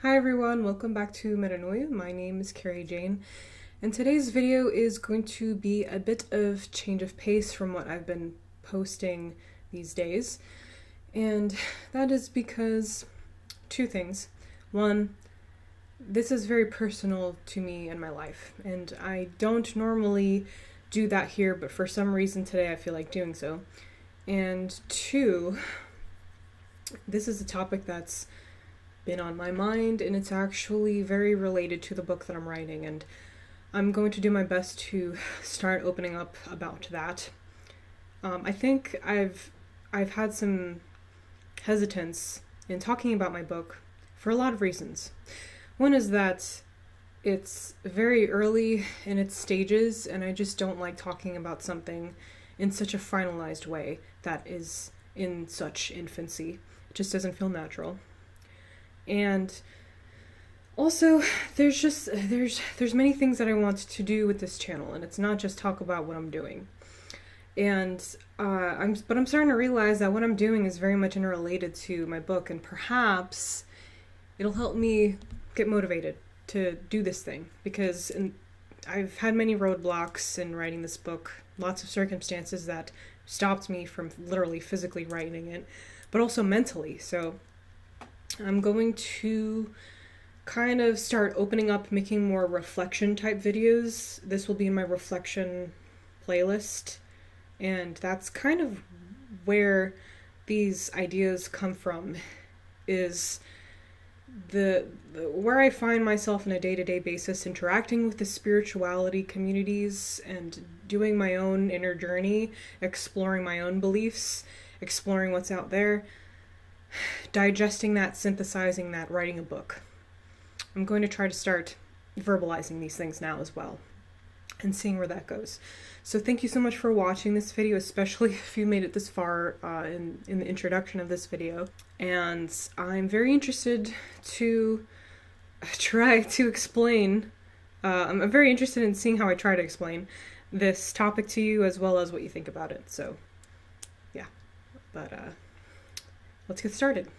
Hi everyone, welcome back to Metanoia. My name is Carrie Jane, and today's video is going to be a bit of change of pace from what I've been posting these days. And that is because two things. One, this is very personal to me and my life, and I don't normally do that here, but for some reason today I feel like doing so. And two, this is a topic that's been on my mind, and it's actually very related to the book that I'm writing, and I'm going to do my best to start opening up about that. I think I've had some hesitance in talking about my book for a lot of reasons. One is that it's very early in its stages, and I just don't like talking about something in such a finalized way that is in such infancy. It just doesn't feel natural. And also, there's many things that I want to do with this channel, and it's not just talk about what I'm doing. And I'm starting to realize that what I'm doing is very much interrelated to my book, and perhaps it'll help me get motivated to do this thing, because I've had many roadblocks in writing this book, lots of circumstances that stopped me from literally physically writing it, but also mentally. So I'm going to kind of start opening up, making more reflection type videos. This will be in my reflection playlist, and that's kind of where these ideas come from, is where I find myself on a day-to-day basis interacting with the spirituality communities and doing my own inner journey, exploring my own beliefs, exploring what's out there, digesting that, synthesizing that, writing a book. I'm going to try to start verbalizing these things now as well and seeing where that goes. So thank you so much for watching this video, especially if you made it this far in the introduction of this video. And I'm very interested to try to explain, I'm very interested in seeing how I try to explain this topic to you as well as what you think about it. So yeah, but let's get started.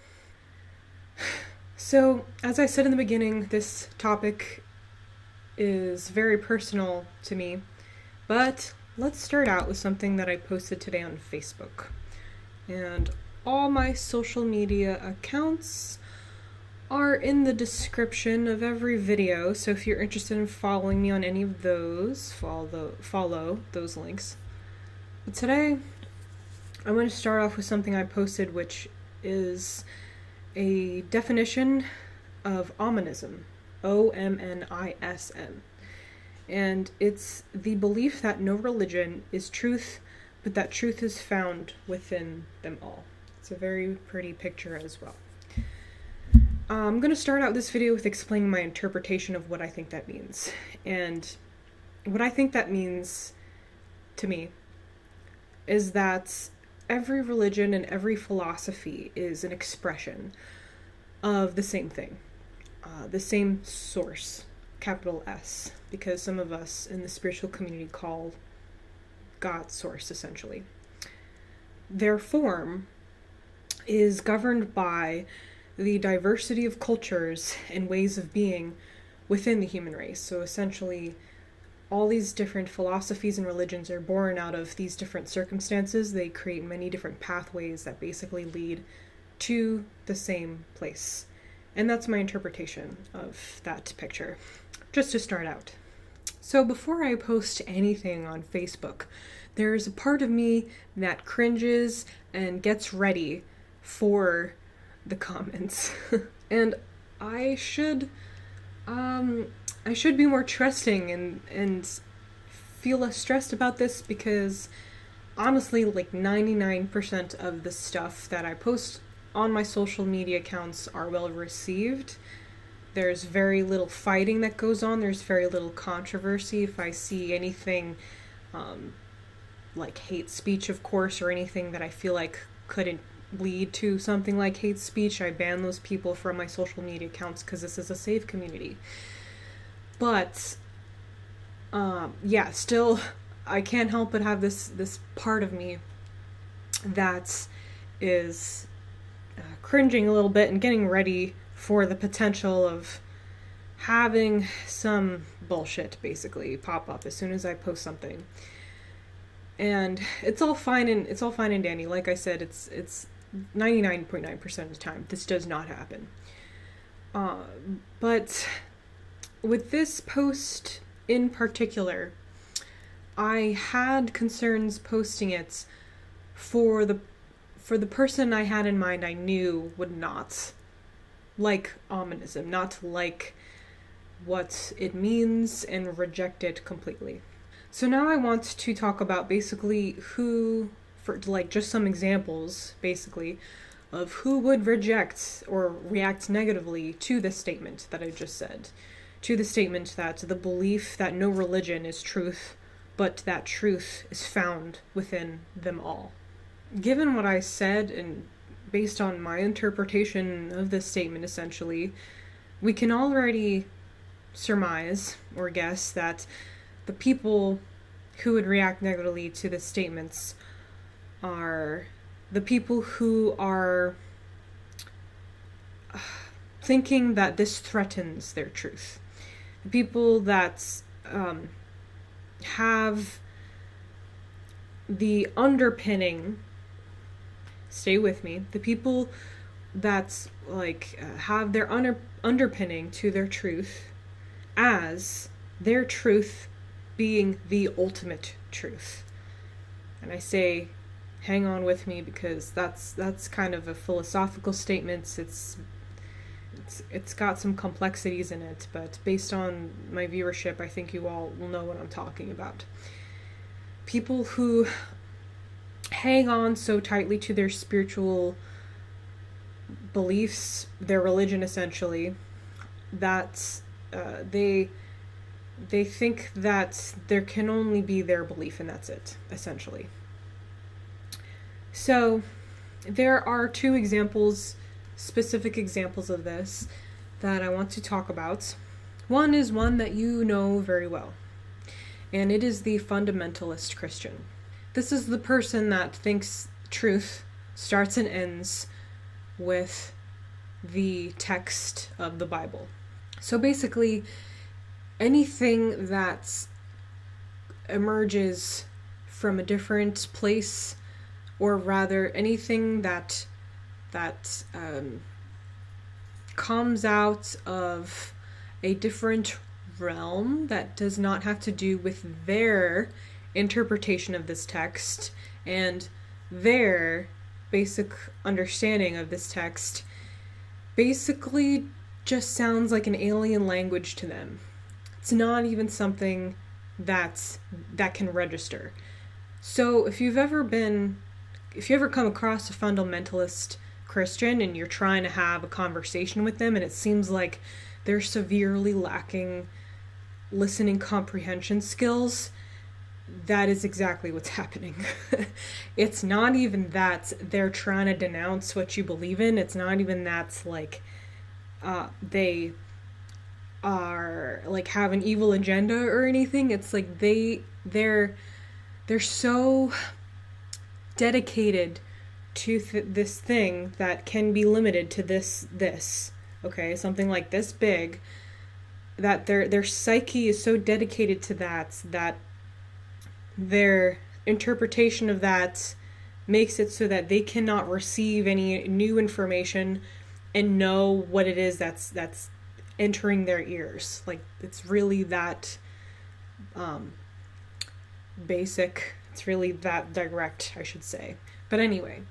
So, as I said in the beginning, this topic is very personal to me, but let's start out with something that I posted today on Facebook. And all my social media accounts are in the description of every video, so if you're interested in following me on any of those, follow those links. But today, I'm going to start off with something I posted, which is a definition of omonism, O-M-N-I-S-M. And it's the belief that no religion is truth, but that truth is found within them all. It's a very pretty picture as well. I'm going to start out this video with explaining my interpretation of what I think that means. And what I think that means to me is that every religion and every philosophy is an expression of the same thing, the same source, capital S, because some of us in the spiritual community call God source, essentially. Their form is governed by the diversity of cultures and ways of being within the human race. So essentially, all these different philosophies and religions are born out of these different circumstances. They create many different pathways that basically lead to the same place. And that's my interpretation of that picture, just to start out. So before I post anything on Facebook, there's a part of me that cringes and gets ready for the comments. And I should be more trusting and feel less stressed about this, because honestly, like 99% of the stuff that I post on my social media accounts are well received. There's very little fighting that goes on. There's very little controversy. If I see anything like hate speech, of course, or anything that I feel like couldn't lead to something like hate speech, I ban those people from my social media accounts, because this is a safe community. But yeah, still, I can't help but have this part of me that is cringing a little bit and getting ready for the potential of having some bullshit basically pop up as soon as I post something. And it's all fine and dandy. Like I said, it's 99.9% of the time this does not happen. But with this post in particular, I had concerns posting it for the person I had in mind I knew would not like ominism, not like what it means, and reject it completely. So now I want to talk about basically just some examples, basically, of who would reject or react negatively to this statement that I just said. To the statement that the belief that no religion is truth, but that truth is found within them all. Given what I said, and based on my interpretation of this statement essentially, we can already surmise or guess that the people who would react negatively to the statements are the people who are thinking that this threatens their truth. The people that have the underpinning, stay with me, the people that have their underpinning to their truth as their truth being the ultimate truth. And I say, hang on with me, because that's kind of a philosophical statement. It's got some complexities in it, but based on my viewership, I think you all will know what I'm talking about. People who hang on so tightly to their spiritual beliefs, their religion essentially, that they think that there can only be their belief and that's it, essentially. So there are two examples, specific examples of this that I want to talk about. One is one that you know very well, and it is the fundamentalist Christian. This is the person that thinks truth starts and ends with the text of the Bible. So basically, anything that emerges from a different place, or rather anything that comes out of a different realm that does not have to do with their interpretation of this text and their basic understanding of this text, basically just sounds like an alien language to them. It's not even something that can register. So if you ever come across a fundamentalist Christian and you're trying to have a conversation with them and it seems like they're severely lacking listening comprehension skills, that is exactly what's happening. It's not even that they're trying to denounce what you believe in. It's not even that they are have an evil agenda or anything. It's like they're so dedicated to this thing that can be limited to this okay, something like this big, that their psyche is so dedicated to that their interpretation of that makes it so that they cannot receive any new information and know what it is that's entering their ears. Like, it's really that basic. It's really that direct, I should say. But anyway,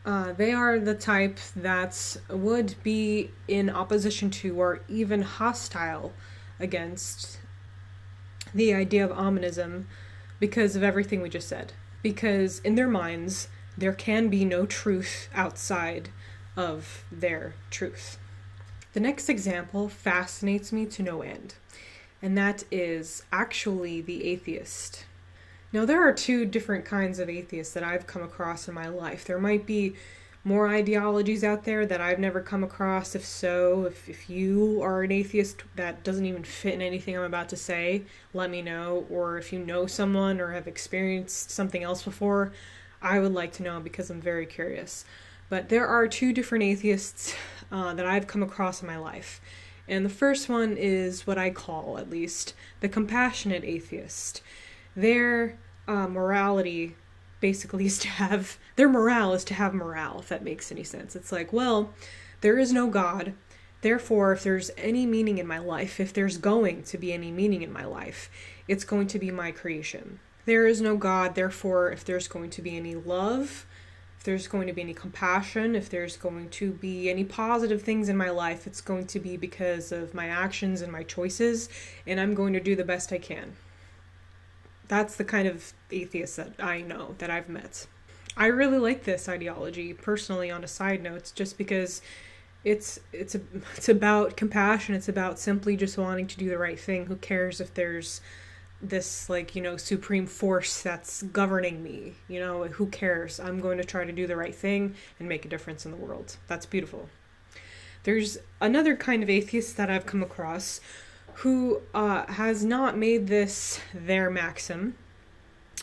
they are the type that would be in opposition to or even hostile against the idea of ominism because of everything we just said. Because in their minds, there can be no truth outside of their truth. The next example fascinates me to no end, and that is actually the atheist. Now, there are two different kinds of atheists that I've come across in my life. There might be more ideologies out there that I've never come across. If so, if you are an atheist that doesn't even fit in anything I'm about to say, let me know. Or if you know someone or have experienced something else before, I would like to know because I'm very curious. But there are two different atheists that I've come across in my life. And the first one is what I call, at least, the compassionate atheist. Their morality basically is to have, their morale is to have morale, if that makes any sense. It's like, well, there is no God. Therefore, if there's any meaning in my life, if there's going to be any meaning in my life, it's going to be my creation. There is no God. Therefore, if there's going to be any love, if there's going to be any compassion, if there's going to be any positive things in my life, it's going to be because of my actions and my choices, and I'm going to do the best I can. That's the kind of atheist that I know, that I've met. I really like this ideology, personally, on a side note, just because it's about compassion. It's about simply just wanting to do the right thing. Who cares if there's this, like, supreme force that's governing me? Who cares? I'm going to try to do the right thing and make a difference in the world. That's beautiful. There's another kind of atheist that I've come across who has not made this their maxim.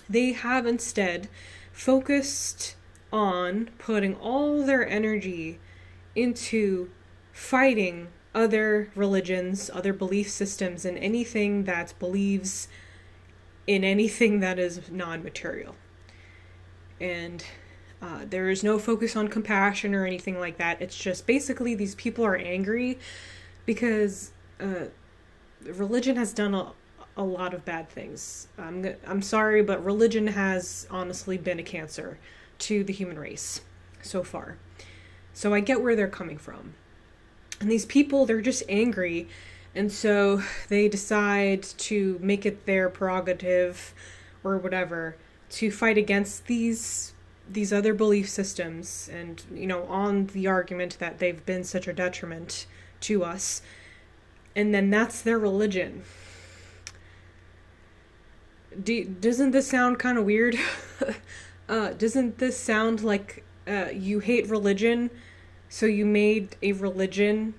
They have instead focused on putting all their energy into fighting other religions, other belief systems, and anything that believes in anything that is non-material. And there is no focus on compassion or anything like that. It's just basically these people are angry because religion has done a lot of bad things. I'm sorry, but religion has honestly been a cancer to the human race so far. So I get where they're coming from. And these people, they're just angry, and so they decide to make it their prerogative or whatever to fight against these other belief systems, and on the argument that they've been such a detriment to us. And then that's their religion. Doesn't this sound kind of weird? Doesn't this sound like you hate religion, so you made a religion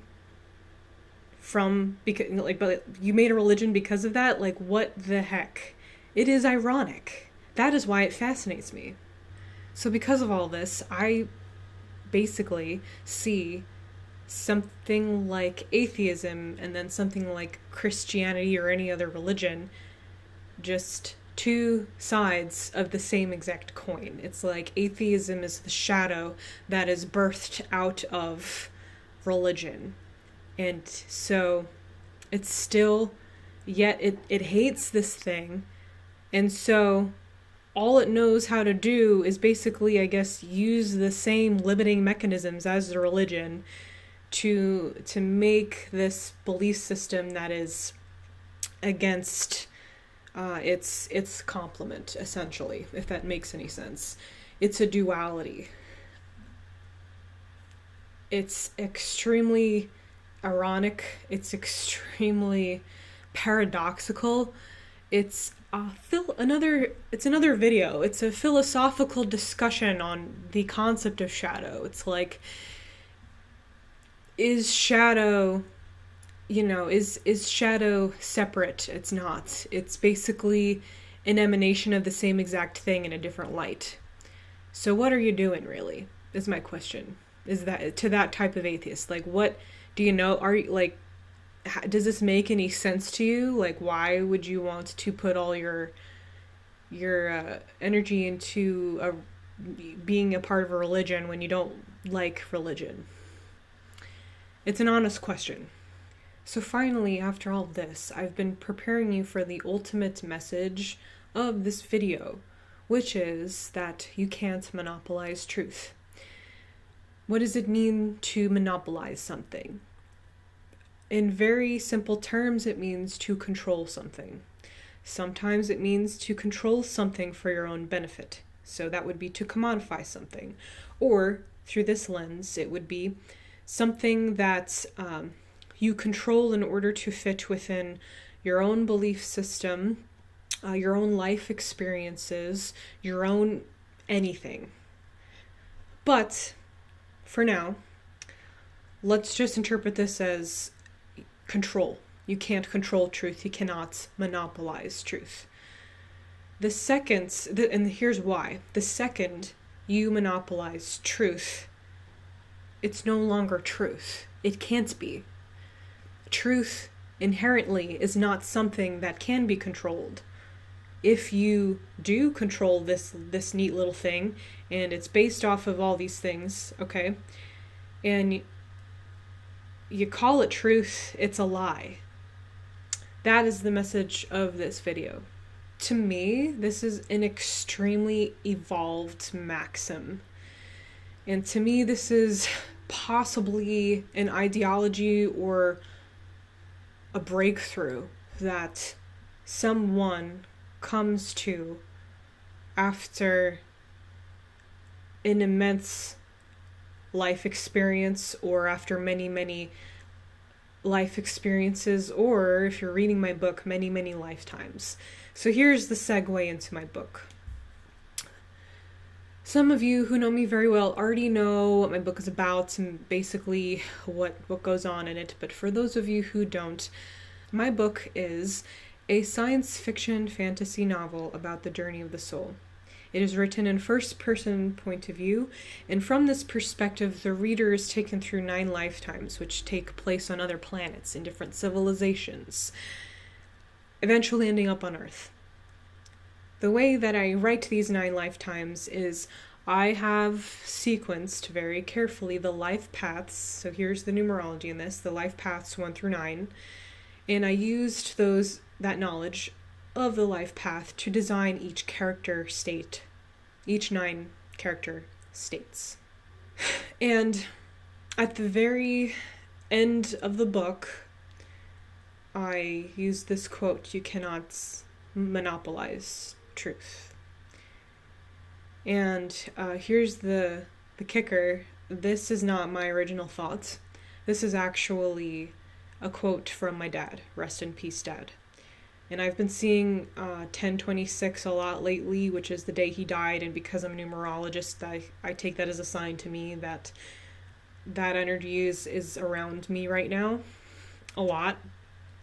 but you made a religion because of that? Like, what the heck? It is ironic. That is why it fascinates me. So because of all this, I basically see something like atheism and then something like Christianity or any other religion, just two sides of the same exact coin. It's like atheism is the shadow that is birthed out of religion. And so it's still, yet it hates this thing. And so all it knows how to do is basically, I guess, use the same limiting mechanisms as the religion to make this belief system that is against its complement, essentially, if that makes any sense. It's a duality. It's extremely ironic. It's extremely paradoxical. It's another video. It's a philosophical discussion on the concept of shadow. It's like, is shadow separate? It's not. It's basically an emanation of the same exact thing in a different light. So what are you doing, really, is my question. Is that to that type of atheist? Like, what do you know? Are you, like, does this make any sense to you? Like, why would you want to put all your energy into being a part of a religion when you don't like religion? It's an honest question. So finally, after all this, I've been preparing you for the ultimate message of this video, which is that you can't monopolize truth. What does it mean to monopolize something? In very simple terms, it means to control something. Sometimes it means to control something for your own benefit. So that would be to commodify something. Or, through this lens, it would be something that you control in order to fit within your own belief system, your own life experiences, your own anything. But, for now, let's just interpret this as control. You can't control truth. You cannot monopolize truth. And here's why. The second you monopolize truth, it's no longer truth. It can't be. Truth inherently is not something that can be controlled. If you do control this neat little thing, and it's based off of all these things, okay, and you call it truth, it's a lie. That is the message of this video. To me, this is an extremely evolved maxim. And to me, this is possibly an ideology or a breakthrough that someone comes to after an immense life experience, or after many life experiences, or if you're reading my book, many lifetimes. So here's the segue into my book. Some of you who know me very well already know what my book is about and basically what goes on in it, but for those of you who don't, my book is a science fiction fantasy novel about the journey of the soul. It is written in first-person point of view, and from this perspective, the reader is taken through 9 lifetimes, which take place on other planets in different civilizations, eventually ending up on Earth. The way that I write these 9 lifetimes is I have sequenced very carefully the life paths, so here's the numerology in this, the life paths 1 through 9, and I used that knowledge of the life path to design each character state, each 9 character states. And at the very end of the book, I use this quote, "You cannot monopolize truth." And here's the kicker. This is not my original thought. This is actually a quote from my dad. Rest in peace, Dad. And I've been seeing 10/26 a lot lately, which is the day he died, and because I'm a numerologist, I take that as a sign to me that that energy is around me right now a lot,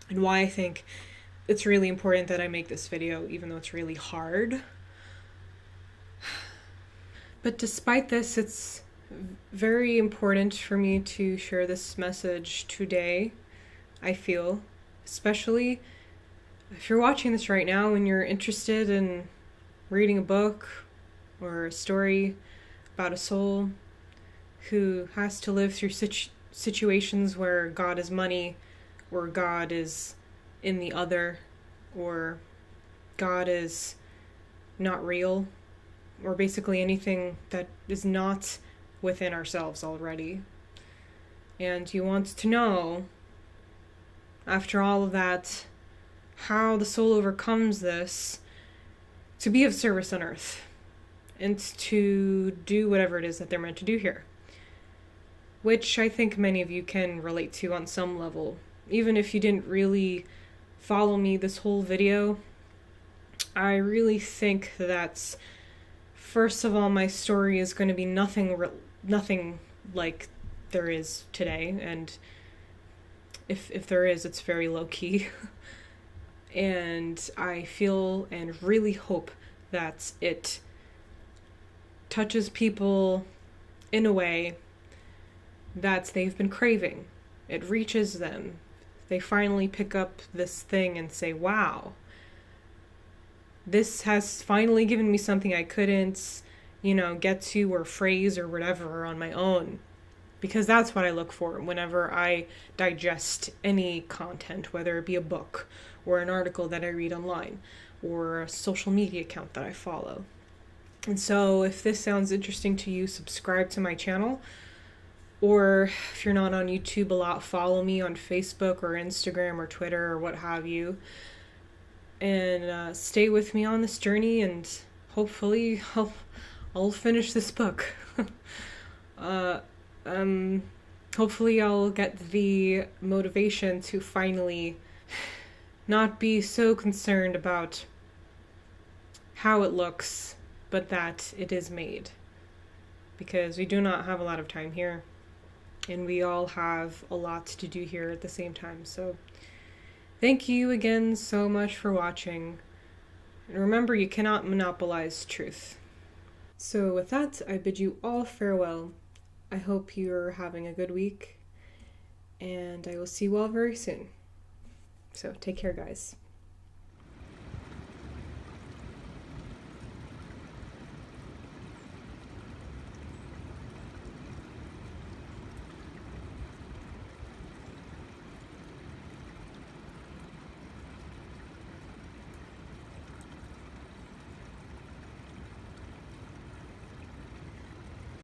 and why I think it's really important that I make this video, even though it's really hard. But despite this, it's very important for me to share this message today, I feel, especially if you're watching this right now and you're interested in reading a book or a story about a soul who has to live through situations where God is money, or God is in the other, or God is not real, or basically anything that is not within ourselves already. And you want to know, after all of that, how the soul overcomes this to be of service on Earth and to do whatever it is that they're meant to do here. Which I think many of you can relate to on some level. Even if you didn't really follow me this whole video, I really think that, first of all, my story is going to be nothing like there is today, and if there is, it's very low-key. And I feel and really hope that it touches people in a way that they've been craving. It reaches them. They finally pick up this thing and say, wow, this has finally given me something I couldn't, get to or phrase or whatever on my own. Because that's what I look for whenever I digest any content, whether it be a book or an article that I read online or a social media account that I follow. And so if this sounds interesting to you, subscribe to my channel. Or if you're not on YouTube a lot, follow me on Facebook or Instagram or Twitter or what have you. And stay with me on this journey, and hopefully I'll finish this book. Hopefully I'll get the motivation to finally not be so concerned about how it looks, but that it is made. Because we do not have a lot of time here, and we all have a lot to do here at the same time. So thank you again so much for watching. And remember, you cannot monopolize truth. So with that, I bid you all farewell. I hope you're having a good week, and I will see you all very soon. So take care, guys.